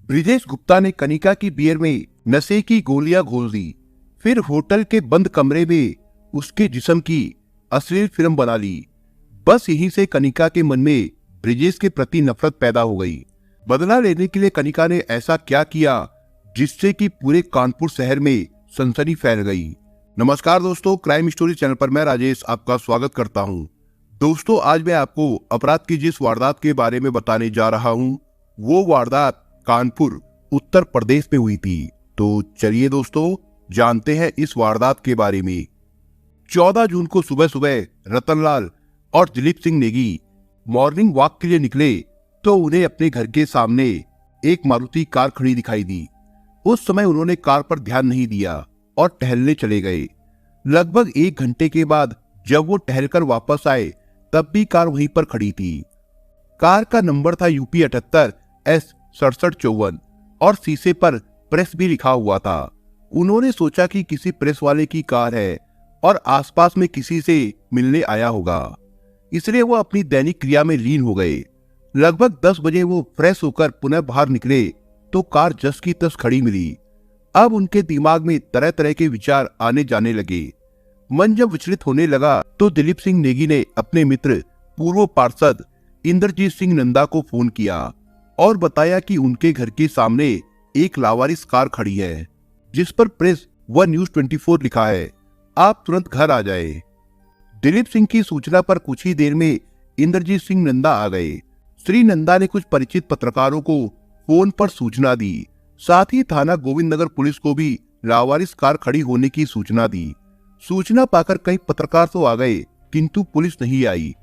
ब्रिजेश गुप्ता ने कनिका की बियर में नशे की गोलियां घोल दी, फिर होटल के बंद कमरे में उसके जिस्म की अश्लील फिल्म बना ली। बस यहीं से कनिका के मन में ब्रिजेश के प्रति नफरत पैदा हो गई। बदला लेने के लिए कनिका ने ऐसा क्या किया जिससे कि पूरे कानपुर शहर में सनसनी फैल गई। नमस्कार दोस्तों, क्राइम स्टोरी चैनल पर मैं राजेश आपका स्वागत करता हूं। दोस्तों, आज मैं आपको अपराध की जिस वारदात के बारे में बताने जा रहा हूं, वो वारदात कानपुर उत्तर प्रदेश में हुई थी। तो चलिए दोस्तों, जानते हैं इस वारदात के बारे में। 14 जून को सुबह सुबह रतनलाल और दिलीप सिंह नेगी मॉर्निंग वॉक के लिए निकले तो उन्हें अपने घर के सामने एक मारुति कार खड़ी दिखाई दी। उस समय उन्होंने कार पर ध्यान नहीं दिया और टहलने चले गए। लगभग 1 घंटे के बाद जब वो टहलकर वापस आए तब भी कार वहीं पर खड़ी थी। कार का नंबर था UP 78S 6754 और शीशे पर प्रेस भी लिखा हुआ था। उन्होंने सोचा कि किसी प्रेस वाले की कार है और आसपास में किसी से मिलने आया होगा, इसलिए वो अपनी दैनिक क्रिया में लीन हो गए। लगभग 10 बजे वो फ्रेश होकर पुनः बाहर निकले तो कार जस की तस खड़ी मिली। अब उनके दिमाग में तरह तरह के विचार आने जाने लगे। मन जब विचलित होने लगा तो दिलीप सिंह नेगी ने अपने मित्र पूर्व पार्षद इंद्रजीत सिंह नंदा को फोन किया और बताया कि उनके घर के सामने एक लावारिस कार खड़ी है जिस पर प्रेस व न्यूज 24 लिखा है, आप तुरंत घर आ जाए। दिलीप सिंह की सूचना पर कुछ ही देर में इंद्रजीत सिंह नंदा आ गए। श्री नंदा ने कुछ परिचित पत्रकारों को फोन पर सूचना दी, साथ ही थाना गोविंद नगर पुलिस को भी लावारिस कार खड़ी होने की सूचना दी। सूचना पाकर कई पत्रकार तो आ गए किंतु पुलिस नहीं आई।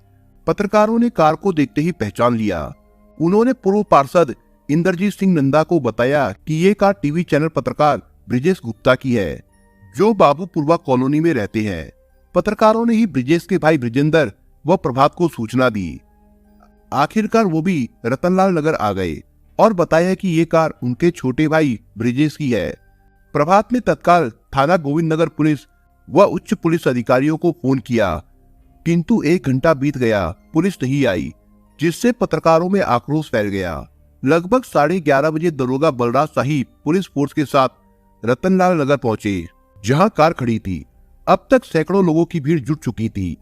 पत्रकारों ने कार को देखते ही पहचान लिया। उन्होंने पूर्व पार्षद इंद्रजीत सिंह नंदा को बताया कि ये कार टीवी चैनल पत्रकार ब्रिजेश गुप्ता की है, जो बाबूपुरवा कॉलोनी में रहते हैं। पत्रकारों ने ही ब्रिजेश के भाई ब्रिजेंद्र व प्रभात को सूचना दी। आखिरकार वो भी रतनलाल नगर आ गए और बताया कि ये कार उनके छोटे भाई ब्रिजेश की है। प्रभात ने तत्काल थाना गोविंद नगर पुलिस व उच्च पुलिस अधिकारियों को फोन किया, किंतु 1 घंटा बीत गया, पुलिस नहीं आई, जिससे पत्रकारों में आक्रोश फैल गया। लगभग 11:30 बजे दरोगा बलराज शाही पुलिस फोर्स के साथ रतनलाल नगर पहुंचे, जहां कार खड़ी थी। अब तक सैकड़ों लोगों की भीड़ जुट चुकी थी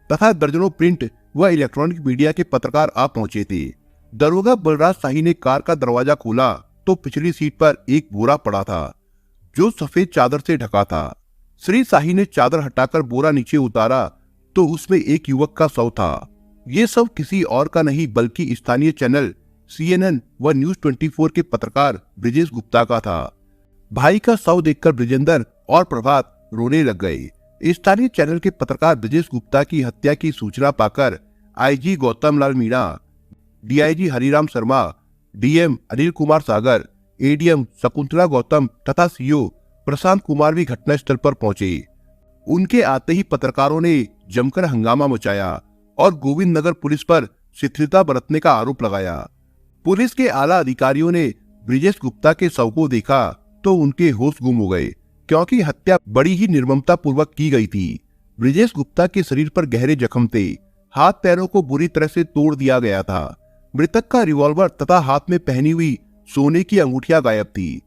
तथा दर्जनों प्रिंट व इलेक्ट्रॉनिक मीडिया के पत्रकार आ पहुंचे थे। दरोगा बलराज शाही ने कार का दरवाजा खोला तो पिछली सीट पर एक बोरा पड़ा था जो सफेद चादर से ढका था। श्री शाही ने चादर हटाकर बोरा नीचे उतारा तो उसमें एक युवक का शव था। ये शव किसी और का नहीं बल्कि स्थानीय चैनल CNN व न्यूज 24 के पत्रकार ब्रिजेश गुप्ता का था। भाई का शव देखकर ब्रिजेंद्र और प्रभात रोने लग गए। स्थानीय चैनल के पत्रकार ब्रिजेश गुप्ता की हत्या की सूचना पाकर IG Gautam Lal Meena, DIG Hariram Sharma, DM Anil Kumar Sagar, ADM Shakuntala Gautam तथा CO प्रशांत कुमार भी घटनास्थल पर पहुंचे। उनके आते ही पत्रकारों ने जमकर हंगामा मचाया और गोविंद नगर पुलिस पर शिथिलता बरतने का आरोप लगाया। पुलिस के आला अधिकारियों ने ब्रिजेश गुप्ता के शव को देखा तो उनके होश गुम हो गए, क्योंकि हत्या बड़ी ही निर्ममता पूर्वक की गई थी। ब्रिजेश गुप्ता के शरीर पर गहरे जख्म थे, हाथ पैरों को बुरी तरह से तोड़ दिया गया था। मृतक का रिवॉल्वर तथा हाथ में पहनी हुई सोने की अंगूठियां गायब थी।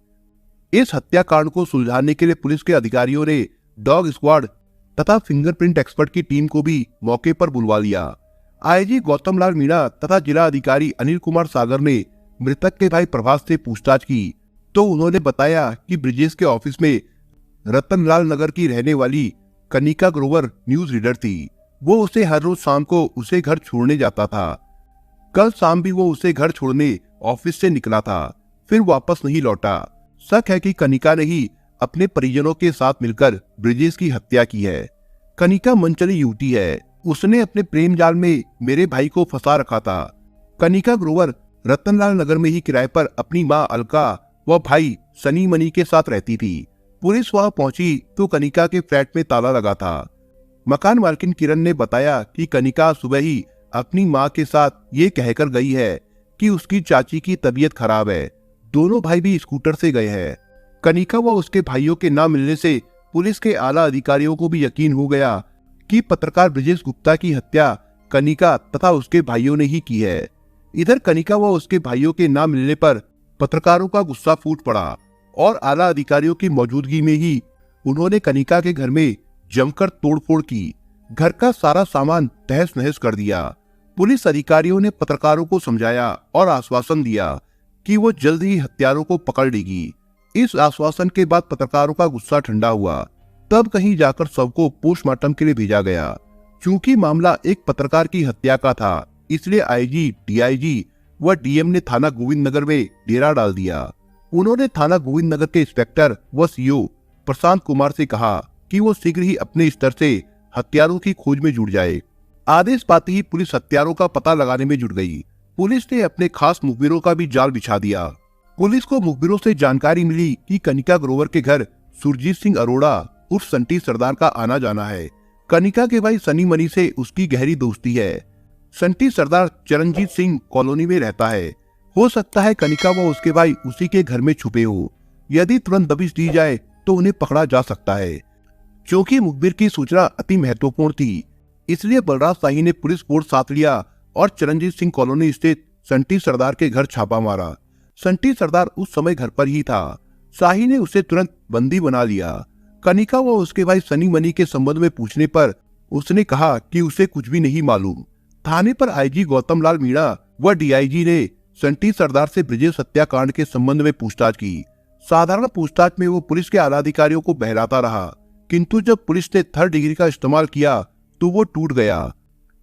इस हत्याकांड को सुलझाने के लिए पुलिस के अधिकारियों ने डॉग स्क्वाड तथा फिंगरप्रिंट एक्सपर्ट की टीम को भी मौके पर बुलवा लिया। IG गौतम लाल मीणा तथा जिला अधिकारी अनिल कुमार सागर ने मृतक के भाई प्रभात से पूछताछ की तो उन्होंने बताया कि ब्रिजेश के ऑफिस में रतनलाल नगर की रहने वाली कनिका ग्रोवर न्यूज रीडर थी। वो उसे हर रोज शाम को उसे घर छोड़ने जाता था। कल शाम भी वो उसे घर छोड़ने ऑफिस से निकला था, फिर वापस नहीं लौटा। शक है कि कनिका ने ही अपने परिजनों के साथ मिलकर ब्रिजेश की हत्या की है। कनिका मनचली युवती है, उसने अपने प्रेम जाल में मेरे भाई को फंसा रखा था। कनिका ग्रोवर रतनलाल नगर में ही किराए पर अपनी मां अलका व भाई सनी मनी के साथ रहती थी। पुलिस वहां पहुंची तो कनिका के फ्लैट में ताला लगा था। मकान मालकिन किरण ने बताया कि कनिका सुबह ही अपनी मां के साथ ये कहकर गई है कि उसकी चाची की तबीयत खराब है। दोनों भाई भी स्कूटर से गए हैं। कनिका व उसके भाइयों के न मिलने से पुलिस के आला अधिकारियों को भी यकीन हो गया कि पत्रकार ब्रिजेश गुप्ता की हत्या कनिका तथा उसके भाइयों ने ही की है। इधर कनिका व उसके भाइयों के न मिलने पर पत्रकारों का गुस्सा फूट पड़ा और आला अधिकारियों की मौजूदगी में ही उन्होंने कनिका के घर में जमकर तोड़फोड़ की, घर का सारा सामान तहस नहस कर दिया। पुलिस अधिकारियों ने पत्रकारों को समझाया और आश्वासन दिया कि वो जल्द ही हत्यारों को पकड़ लेगी। इस आश्वासन के बाद पत्रकारों का गुस्सा ठंडा हुआ। तब कहीं जाकर शव को पोस्टमार्टम के लिए भेजा गया। चूंकि मामला एक पत्रकार की हत्या का था, इसलिए आईजी, डीआईजी व डीएम ने थाना गोविंद नगर में डेरा डाल दिया। उन्होंने थाना गोविंद नगर के इंस्पेक्टर व सीओ प्रशांत कुमार से कहा कि वो शीघ्र ही अपने स्तर से हत्यारों की खोज में जुट जाए। आदेश पाते ही पुलिस हत्यारों का पता लगाने में जुट गई। पुलिस ने अपने खास मुखबिरों का भी जाल बिछा दिया। पुलिस को मुखबिरों से जानकारी मिली कि कनिका ग्रोवर के घर सुरजीत सिंह अरोड़ा उर्फ संटी सरदार का आना जाना है। कनिका के भाई सनी मनी से उसकी गहरी दोस्ती है। संटी सरदार चरणजीत सिंह कॉलोनी में रहता है। हो सकता है कनिका व उसके भाई उसी के घर में छुपे हो। यदि तुरंत दबिश दी जाए तो उन्हें पकड़ा जा सकता है। क्योंकि मुखबिर की सूचना अति महत्वपूर्ण थी, इसलिए बलराज शाही ने पुलिस फोर्स साथ लिया और चरणजीत सिंह कॉलोनी स्थित संटी सरदार के घर छापा मारा। संटी सरदार उस समय घर पर ही था। शाही ने उसे तुरंत बंदी बना लिया। कनिका व उसके भाई सनी मनी के संबंध में पूछने पर उसने कहा कि उसे कुछ भी नहीं मालूम। थाने पर आईजी गौतम लाल मीणा व डीआईजी ने संटी सरदार से ब्रिजेश हत्याकांड के संबंध में पूछताछ की। साधारण पूछताछ में वो पुलिस के आला अधिकारियों को बहलाता रहा, किंतु जब पुलिस ने थर्ड डिग्री का इस्तेमाल किया तो वो टूट गया।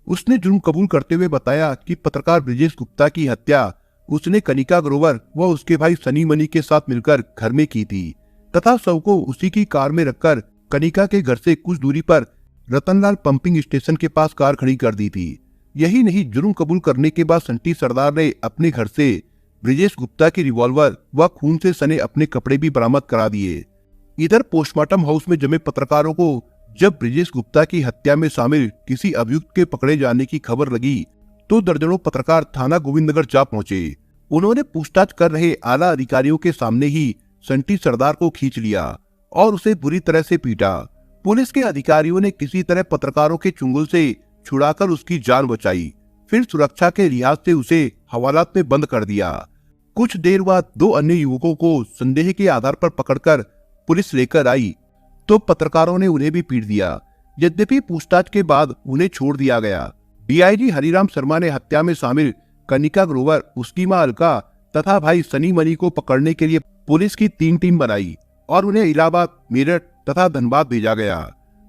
उसने जुर्म कबूल करते हुए बताया कि पत्रकार ब्रिजेश गुप्ता की हत्या उसने कनिका ग्रोवर व उसके भाई सनी मनी के साथ मिलकर घर में की थी तथा शव को उसी की कार में रखकर कनिका के घर से कुछ दूरी पर रतनलाल पंपिंग स्टेशन के पास कार खड़ी कर दी थी। यही नहीं, जुर्म कबूल करने के बाद संटी सरदार ने अपने घर से ब्रिजेश गुप्ता की रिवॉल्वर व खून से सने अपने कपड़े भी बरामद करा दिए। इधर पोस्टमार्टम हाउस में जमे पत्रकारों को जब ब्रिजेश गुप्ता की हत्या में शामिल किसी अभियुक्त के पकड़े जाने की खबर लगी तो दर्जनों पत्रकार थाना गोविंद नगर जा पहुंचे। उन्होंने पूछताछ कर रहे आला अधिकारियों के सामने ही संटी सरदार को खींच लिया और उसे बुरी तरह से पीटा। पुलिस के अधिकारियों ने किसी तरह पत्रकारों के चुंगल से छुड़ाकर उसकी जान बचाई। फिर सुरक्षा के लिहाज से उसे हवालात में बंद कर दिया। कुछ देर बाद दो अन्य युवकों को संदेह के आधार पर पकड़कर पुलिस लेकर आई तो पत्रकारों ने उन्हें भी पीट दिया। यद्यपि पूछताछ के बाद उन्हें छोड़ दिया गया। डीआईजी हरिराम शर्मा ने हत्या में शामिल कनिका ग्रोवर, उसकी मां अलका तथा भाई सनी मनी को पकड़ने के लिए पुलिस की 3 टीम बनाई और उन्हें इलाहाबाद, मेरठ तथा धनबाद भेजा गया।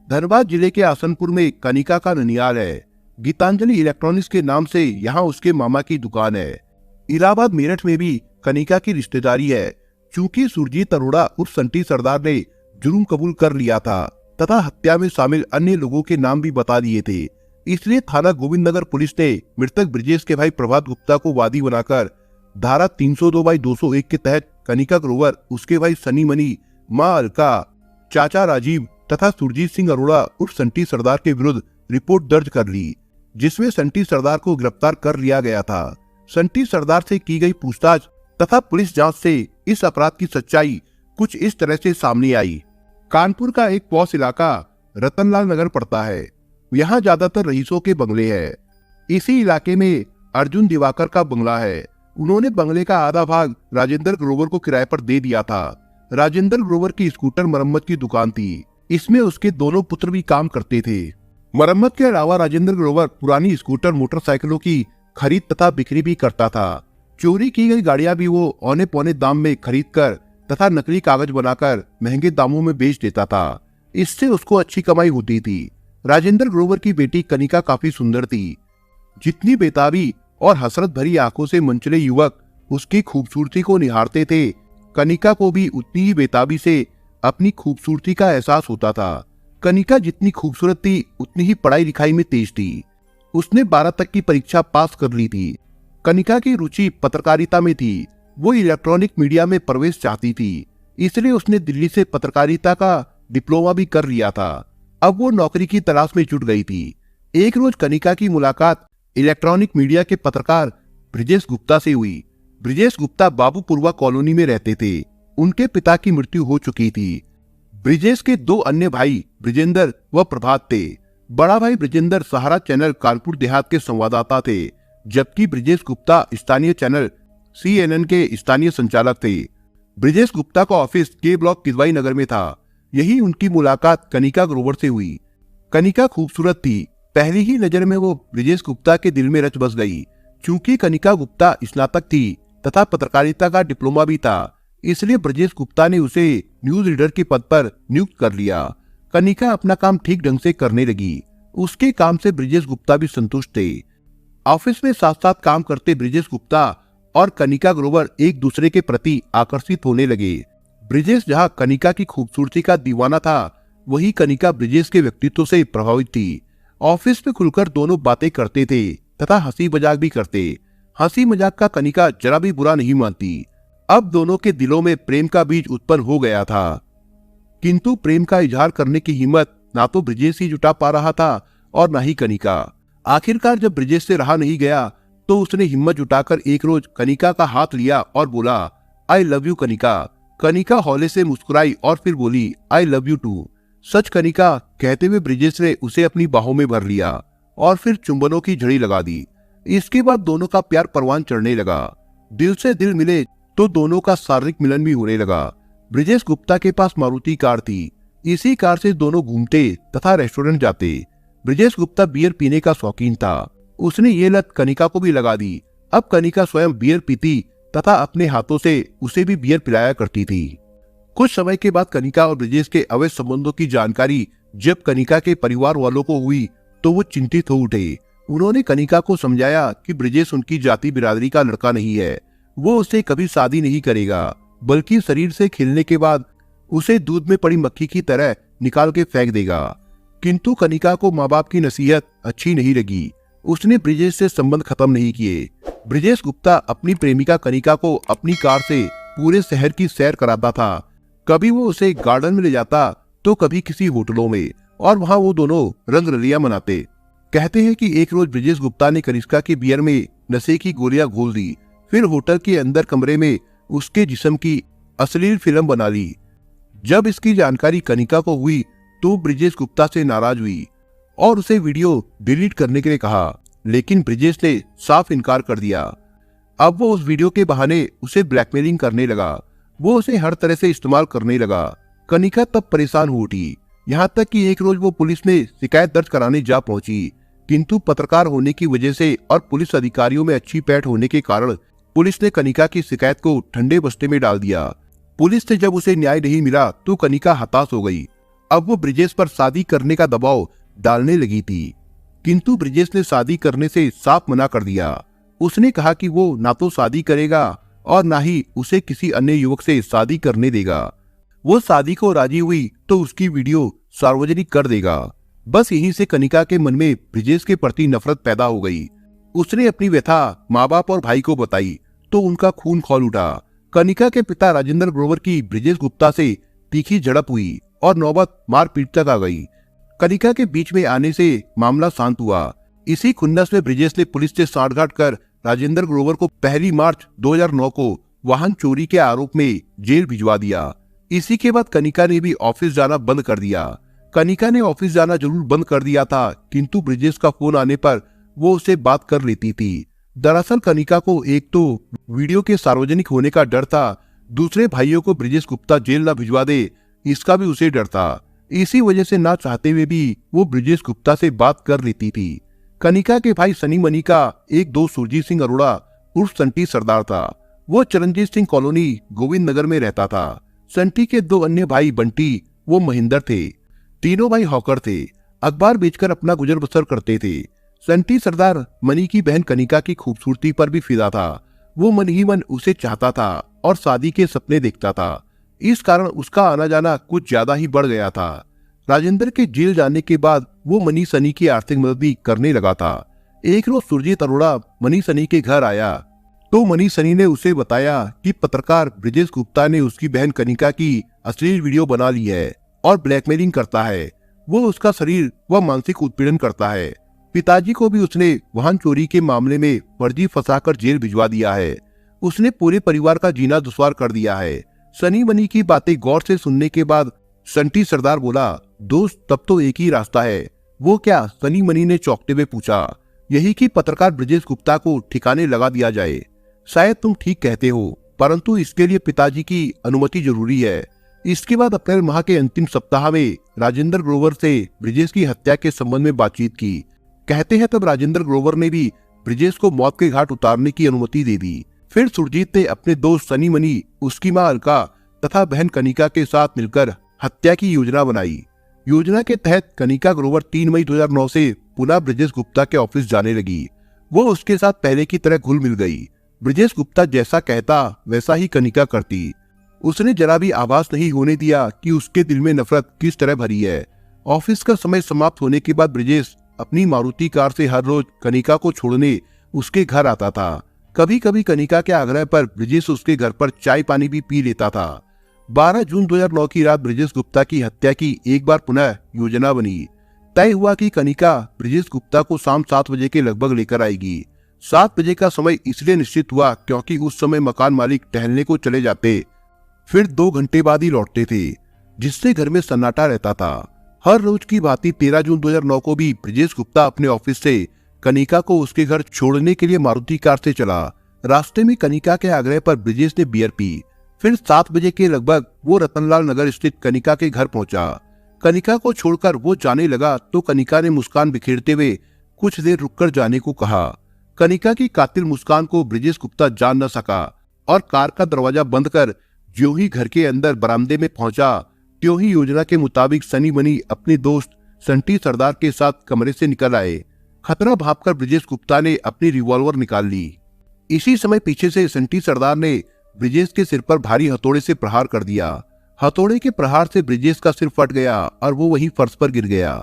धनबाद जिले के आसनपुर में कनिका का ननियाल है। गीतांजलि इलेक्ट्रॉनिक्स के नाम से यहाँ उसके मामा की दुकान है। इलाहाबाद, मेरठ में भी कनिका की रिश्तेदारी है। चूंकि सुरजीत अरोड़ा उर्फ संटी सरदार ने जुर्म कबूल कर लिया था तथा हत्या में शामिल अन्य लोगों के नाम भी बता दिए थे, इसलिए थाना गोविंद नगर पुलिस ने मृतक ब्रिजेश के भाई प्रभात गुप्ता को वादी बनाकर धारा 302/201 के तहत कनिका ग्रोवर, उसके भाई सनी मनी, मां अलका, चाचा राजीव तथा सुरजीत सिंह अरोड़ा उर्फ संटी सरदार के विरुद्ध रिपोर्ट दर्ज कर ली, जिसमें संटी सरदार को गिरफ्तार कर लिया गया था। संटी सरदार से की गई पूछताछ तथा पुलिस जांच से इस अपराध की सच्चाई कुछ इस तरह से सामने आई। कानपुर का एक पॉश इलाका रतनलाल नगर पड़ता है। यहाँ ज्यादातर रईसों के बंगले हैं। इसी इलाके में अर्जुन दिवाकर का बंगला है। उन्होंने बंगले का आधा भाग राजेंद्र ग्रोवर को किराए पर दे दिया था। राजेंद्र ग्रोवर की स्कूटर मरम्मत की दुकान थी। इसमें उसके दोनों पुत्र भी काम करते थे। मरम्मत के अलावा राजेंद्र ग्रोवर पुरानी स्कूटर, मोटरसाइकिलों की खरीद तथा बिक्री भी करता था। चोरी की गई गाड़ियां भी वो औने पौने दाम में खरीद कर तथा नकली कागज बनाकर महंगे दामों में बेच देता था। इससे उसको अच्छी कमाई होती थी। राजेंद्र ग्रोवर की बेटी कनिका काफी सुंदर थी। जितनी बेताबी और हसरत भरी आंखों से मनचले युवक उसकी खूबसूरती को निहारते थे, कनिका को भी उतनी ही बेताबी से अपनी खूबसूरती का एहसास होता था। कनिका जितनी खूबसूरत थी उतनी ही पढ़ाई लिखाई में तेज थी। उसने 12 तक की परीक्षा पास कर ली थी। कनिका की रुचि पत्रकारिता में थी। वो इलेक्ट्रॉनिक मीडिया में प्रवेश चाहती थी, इसलिए उसने दिल्ली से पत्रकारिता का डिप्लोमा भी कर लिया था। अब वो नौकरी की तलाश में जुट गई थी। एक रोज कनिका की मुलाकात इलेक्ट्रॉनिक मीडिया के पत्रकार ब्रिजेश गुप्ता से हुई। ब्रिजेश गुप्ता बाबूपुरवा कॉलोनी में रहते थे। उनके पिता की मृत्यु हो चुकी थी। ब्रिजेश के 2 अन्य भाई ब्रिजेंद्र व प्रभात थे। बड़ा भाई ब्रिजेंद्र सहारा चैनल कानपुर देहात के संवाददाता थे, जबकि ब्रिजेश गुप्ता स्थानीय चैनल CNN के स्थानीय संचालक थे। ब्रिजेश गुप्ता का ऑफिस के ब्लॉक किदवाई नगर में था। यही उनकी मुलाकात कनिका ग्रोवर से हुई। कनिका खूबसूरत थी। पहली ही नजर में वो ब्रिजेश गुप्ता के दिल में रच बस गई। चूंकि कनिका गुप्ता स्नातक थी तथा पत्रकारिता का डिप्लोमा भी था, इसलिए ब्रिजेश गुप्ता ने उसे न्यूज रीडर के पद पर नियुक्त कर लिया। कनिका अपना काम ठीक ढंग से करने लगी। उसके काम से ब्रिजेश गुप्ता भी संतुष्ट थे। ऑफिस में साथ साथ काम करते ब्रिजेश गुप्ता और कनिका ग्रोवर एक दूसरे के प्रति आकर्षित होने लगे। ब्रिजेश जहां कनिका की खूबसूरती का दीवाना था, वही कनिका ब्रिजेश के व्यक्तित्व से प्रभावित थी। ऑफिस में खुलकर दोनों बातें करते थे तथा हंसी मजाक भी करते। हंसी मजाक का कनिका जरा भी बुरा नहीं मानती। अब दोनों के दिलों में प्रेम का बीज उत्पन्न हो गया था, किंतु प्रेम का इजहार करने की हिम्मत ना तो ब्रिजेश ही जुटा पा रहा था और ना ही कनिका। आखिरकार जब ब्रिजेश से रहा नहीं गया तो उसने हिम्मत जुटाकर एक रोज कनिका का हाथ लिया और बोला, I love you Kanika. Kanika हौले से मुस्कुराई और फिर बोली, आई लव यू टू। सच कनिका, कहते हुए ब्रिजेश ने उसे अपनी बाहों में भर लिया और फिर चुंबनों की झड़ी लगा दी। इसके बाद दोनों का प्यार परवान चढ़ने लगा। दिल से दिल मिले तो दोनों का शारीरिक मिलन भी होने लगा। ब्रिजेश गुप्ता के पास मारुति कार थी। इसी कार से दोनों घूमते तथा रेस्टोरेंट जाते। ब्रिजेश गुप्ता बियर पीने का शौकीन था। उसने ये लत कनिका को भी लगा दी। अब कनिका स्वयं बियर पीती तथा अपने हाथों से उसे भी बियर पिलाया करती थी। कुछ समय के बाद कनिका और ब्रिजेश के अवैध संबंधों की जानकारी जब कनिका के परिवार वालों को हुई तो वो चिंतित हो उठे। उन्होंने कनिका को समझाया कि ब्रिजेश उनकी जाति बिरादरी का लड़का नहीं है। वो उससे कभी शादी नहीं करेगा, बल्कि शरीर से खिलने के बाद उसे दूध में पड़ी मक्खी की तरह निकाल के फेंक देगा। किंतु कनिका को माँ बाप की नसीहत अच्छी नहीं लगी। उसने ब्रिजेश से संबंध खत्म नहीं किए। ब्रिजेश गुप्ता अपनी प्रेमिका कनिका को अपनी कार से पूरे शहर की सैर कराता था। कभी वो उसे गार्डन में ले जाता तो कभी किसी होटलों में, और वहां वो दोनों रंग रलियां मनाते। कहते हैं कि एक रोज ब्रिजेश गुप्ता ने कनिष्का के बियर में नशे की गोलियां घोल दी। फिर होटल के अंदर कमरे में उसके जिस्म की अश्लील फिल्म बना ली। जब इसकी जानकारी कनिका को हुई तो ब्रिजेश गुप्ता से नाराज हुई और उसे वीडियो डिलीट करने के लिए कहा, लेकिन ब्रिजेश ने साफ इनकार कर दिया। अब वो उस वीडियो के बहाने उसे ब्लैकमेलिंग करने लगा। वो उसे हर तरह से इस्तेमाल करने लगा। कनिका तब परेशान हो उठी, यहाँ तक कि एक रोज वो पुलिस में शिकायत दर्ज कराने जा पहुंची। किंतु पत्रकार होने की वजह से और पुलिस अधिकारियों में अच्छी पैठ होने के कारण पुलिस ने कनिका की शिकायत को ठंडे बस्ते में डाल दिया। पुलिस से जब उसे न्याय नहीं मिला तो कनिका हताश हो गई। अब वो ब्रिजेश पर शादी करने का दबाव डालने लगी थी, किंतु ब्रिजेश ने शादी करने से साफ मना कर दिया। उसने कहा कि वो ना तो शादी करेगा और ना ही उसे किसी अन्य युवक से शादी करने देगा। वो शादी को राजी हुई तो उसकी वीडियो सार्वजनिक कर देगा। बस यहीं से कनिका के मन में ब्रिजेश के प्रति नफरत पैदा हो गई। उसने अपनी व्यथा माँ बाप और भाई को बताई तो उनका खून खौल उठा। कनिका के पिता राजेंद्र ग्रोवर की ब्रिजेश गुप्ता से तीखी झड़प हुई और नौबत मारपीट तक आ गई। कनिका के बीच में आने से मामला शांत हुआ। इसी खुन्नस में ब्रिजेश ने पुलिस से सांठगांठ कर राजेंद्र ग्रोवर को 1 मार्च 2009 को वाहन चोरी के आरोप में जेल भिजवा दिया। इसी के बाद कनिका ने भी ऑफिस जाना बंद कर दिया। कनिका ने ऑफिस जाना जरूर बंद कर दिया था, किंतु ब्रिजेश का फोन आने पर वो उससे बात कर लेती थी। दरअसल कनिका को एक तो वीडियो के सार्वजनिक होने का डर था, दूसरे भाइयों को ब्रिजेश गुप्ता जेल न भिजवा दे इसका भी उसे डर था। इसी वजह से ना चाहते हुए भी वो ब्रिजेश गुप्ता से बात कर लेती थी। कनिका के भाई सनी मनी का एक दोस्त सुरजीत सिंह अरोड़ा उर्फ संटी सरदार था। वो चरणजीत सिंह कॉलोनी गोविंद नगर में रहता था। संटी के 2 अन्य भाई बंटी वो महेंद्र थे। तीनों भाई हॉकर थे। अखबार बेचकर अपना गुजर बसर करते थे। संटी सरदार मनी की बहन कनिका की खूबसूरती पर भी फिदा था। वो मन ही मन उसे चाहता था और शादी के सपने देखता था। इस कारण उसका आना जाना कुछ ज्यादा ही बढ़ गया था। राजेंद्र के जेल जाने के बाद वो मनी सनी की आर्थिक मदद भी करने लगा था। एक रोज सुरजीत अरोड़ा मनी सनी के घर आया तो मनी सनी ने उसे बताया कि पत्रकार ब्रिजेश गुप्ता ने उसकी बहन कनिका की अश्लील वीडियो बना ली है और ब्लैकमेलिंग करता है। वो उसका शरीर व मानसिक उत्पीड़न करता है। पिताजी को भी उसने वाहन चोरी के मामले में फर्जी फंसाकर जेल भिजवा दिया है। उसने पूरे परिवार का जीना दुश्वार कर दिया है। सनी मनी की बातें गौर से सुनने के बाद संटी सरदार बोला, दोस्त तब तो एक ही रास्ता है। वो क्या? सनी मनी ने चौंकते हुए पूछा। यही कि पत्रकार ब्रिजेश गुप्ता को ठिकाने लगा दिया जाए। शायद तुम ठीक कहते हो, परंतु इसके लिए पिताजी की अनुमति जरूरी है। इसके बाद अप्रैल माह के अंतिम सप्ताह में राजेंद्र ग्रोवर से ब्रिजेश की हत्या के संबंध में बातचीत की। कहते हैं तब राजेंद्र ग्रोवर ने भी ब्रिजेश को मौत के घाट उतारने की अनुमति दे दी। फिर सुरजीत ने अपने दोस्त सनी मनी, उसकी मां अलका तथा बहन कनिका के साथ मिलकर हत्या की योजना बनाई। योजना के तहत कनिका ग्रोवर 3 मई 2009 से पुनः ब्रिजेश गुप्ता के ऑफिस जाने लगी। वो उसके साथ पहले की तरह घुल मिल गई। ब्रिजेश गुप्ता जैसा कहता वैसा ही कनिका करती। उसने जरा भी आभास नहीं होने दिया कि उसके दिल में नफरत किस तरह भरी है। ऑफिस का समय समाप्त होने के बाद ब्रिजेश अपनी मारुति कार से हर रोज कनिका को छोड़ने उसके घर आता था। कभी कभी कनिका के आग्रह पर ब्रिजेश उसके घर पर चाय पानी भी पी लेता था। 12 जून 2009 की रात ब्रिजेश गुप्ता की हत्या की एक बार पुनः योजना बनी। तय हुआ कि कनिका ब्रिजेश गुप्ता को शाम 7 बजे के लगभग लेकर आएगी। 7 बजे का समय इसलिए निश्चित हुआ क्योंकि उस समय मकान मालिक टहलने को चले जाते, फिर 2 घंटे बाद ही लौटते थे, जिससे घर में सन्नाटा रहता था। हर रोज की भांति 13 जून 2009 को भी ब्रिजेश गुप्ता अपने ऑफिस से कनिका को उसके घर छोड़ने के लिए मारुति कार से चला। रास्ते में कनिका के आग्रह पर ब्रिजेश ने बियर पी। फिर 7 बजे के लगभग वो रतनलाल नगर स्थित कनिका के घर पहुंचा। कनिका को छोड़कर वो जाने लगा तो कनिका ने मुस्कान बिखेरते हुए कुछ देर रुककर जाने को कहा। कनिका की कातिल मुस्कान को ब्रिजेश गुप्ता जान न सका और कार का दरवाजा बंद कर ज्यों ही घर के अंदर बरामदे में पहुंचा, त्यों ही योजना के मुताबिक सनी मनी अपने दोस्त संटी सरदार के साथ कमरे से निकल आए। खतरा भांपकर ब्रिजेश गुप्ता ने अपनी रिवॉल्वर निकाल ली। इसी समय पीछे से संटी सरदार ने ब्रिजेश के सिर पर भारी हथौड़े से प्रहार कर दिया। हथौड़े के प्रहार से ब्रिजेश का सिर फट गया और वो वहीं फर्श पर गिर गया।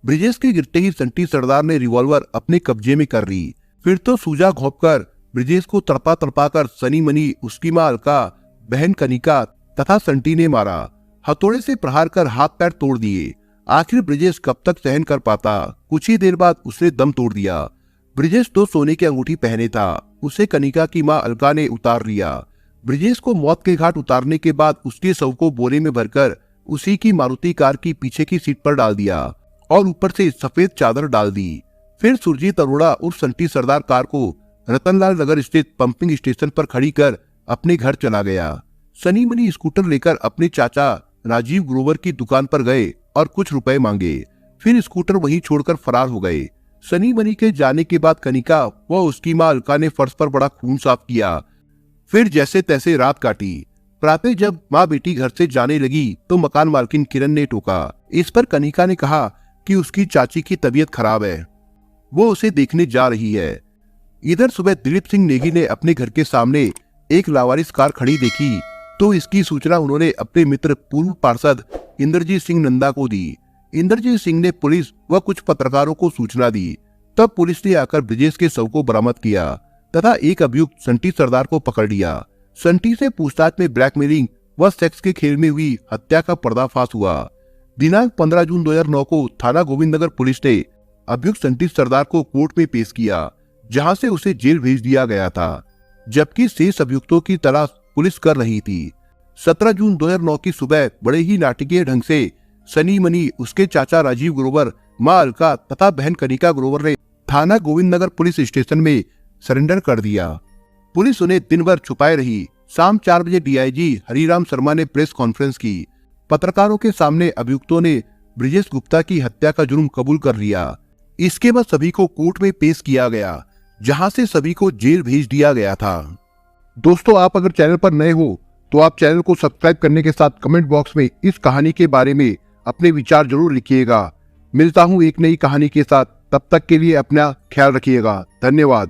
ब्रिजेश के गिरते ही संटी सरदार ने रिवॉल्वर अपने कब्जे में कर ली। फिर तो सूजा घोंपकर ब्रिजेश को तड़पा तड़पा कर सनी मनी, उसकी मां अलका, बहन कनिका तथा संटी ने मारा। हथौड़े से प्रहार कर हाथ पैर तोड़ दिए। आखिर ब्रिजेश कब तक सहन कर पाता। कुछ ही देर बाद उसने दम तोड़ दिया। ब्रिजेश 2 सोने की अंगूठी पहने था, उसे कनिका की मां अलका ने उतार लिया। ब्रिजेश को मौत के घाट उतारने के बाद उसके शव को बोरे में भरकर उसी की मारुति कार की पीछे की सीट पर डाल दिया और ऊपर से सफेद चादर डाल दी। फिर सुरजीत अरोड़ा उर्फ संटी सरदार कार को रतनलाल नगर स्थित पंपिंग स्टेशन पर खड़ी कर अपने घर चला गया। सनी मनी स्कूटर लेकर अपने चाचा राजीव ग्रोवर की दुकान पर गए और कुछ रुपए मांगे। फिर स्कूटर वहीं छोड़कर फरार हो गए। सनी मनी के जाने के बाद कनिका व उसकी मां अलका ने फर्श पर बड़ा खून साफ किया। फिर जैसे तैसे रात काटी। प्रातः जब माँ बेटी घर से जाने लगी तो मकान मालकिन किरण ने टोका। इस पर कनिका ने कहा कि उसकी चाची की तबीयत खराब है, वो उसे देखने जा रही है। इधर सुबह दिलीप सिंह नेगी ने अपने घर के सामने एक लावारिस कार खड़ी देखी तो इसकी सूचना उन्होंने अपने मित्र पूर्व पार्षद इंद्रजीत सिंह नंदा को दी। इंद्रजीत सिंह ने पुलिस व कुछ पत्रकारों को सूचना दी। तब पुलिस ने आकर ब्रिजेश के शव को बरामद किया तथा एक अभियुक्त संटी सरदार को पकड़ लिया। संटी से पूछताछ में ब्लैकमेलिंग व सेक्स के खेल में हुई हत्या का पर्दाफाश हुआ। दिनांक 15 जून 2009 को थाना गोविंदनगर पुलिस ने अभियुक्त संटी सरदार को कोर्ट में पेश किया, जहां से उसे जेल भेज दिया गया था, जबकि शेष अभियुक्तों की तलाश पुलिस कर रही थी। 17 जून 2009 की सुबह बड़े ही नाटकीय ढंग से सनी मनी, उसके चाचा राजीव ग्रोवर, मां अलका तथा बहन कनिका ग्रोवर ने थाना गोविंदनगर पुलिस स्टेशन में सरेंडर कर दिया। पुलिस उन्हें दिन भर छुपाए रही। शाम 4 बजे डीआईजी हरिराम शर्मा ने प्रेस कॉन्फ्रेंस की। पत्रकारों के सामने अभियुक्तों ने ब्रिजेश गुप्ता की हत्या का जुर्म कबूल कर लिया। इसके बाद सभी को कोर्ट में पेश किया गया, जहां से सभी को जेल भेज दिया गया था। दोस्तों, आप अगर चैनल पर नए हो तो आप चैनल को सब्सक्राइब करने के साथ कमेंट बॉक्स में इस कहानी के बारे में अपने विचार जरूर लिखिएगा। मिलता हूं एक नई कहानी के साथ, तब तक के लिए अपना ख्याल रखिएगा। धन्यवाद।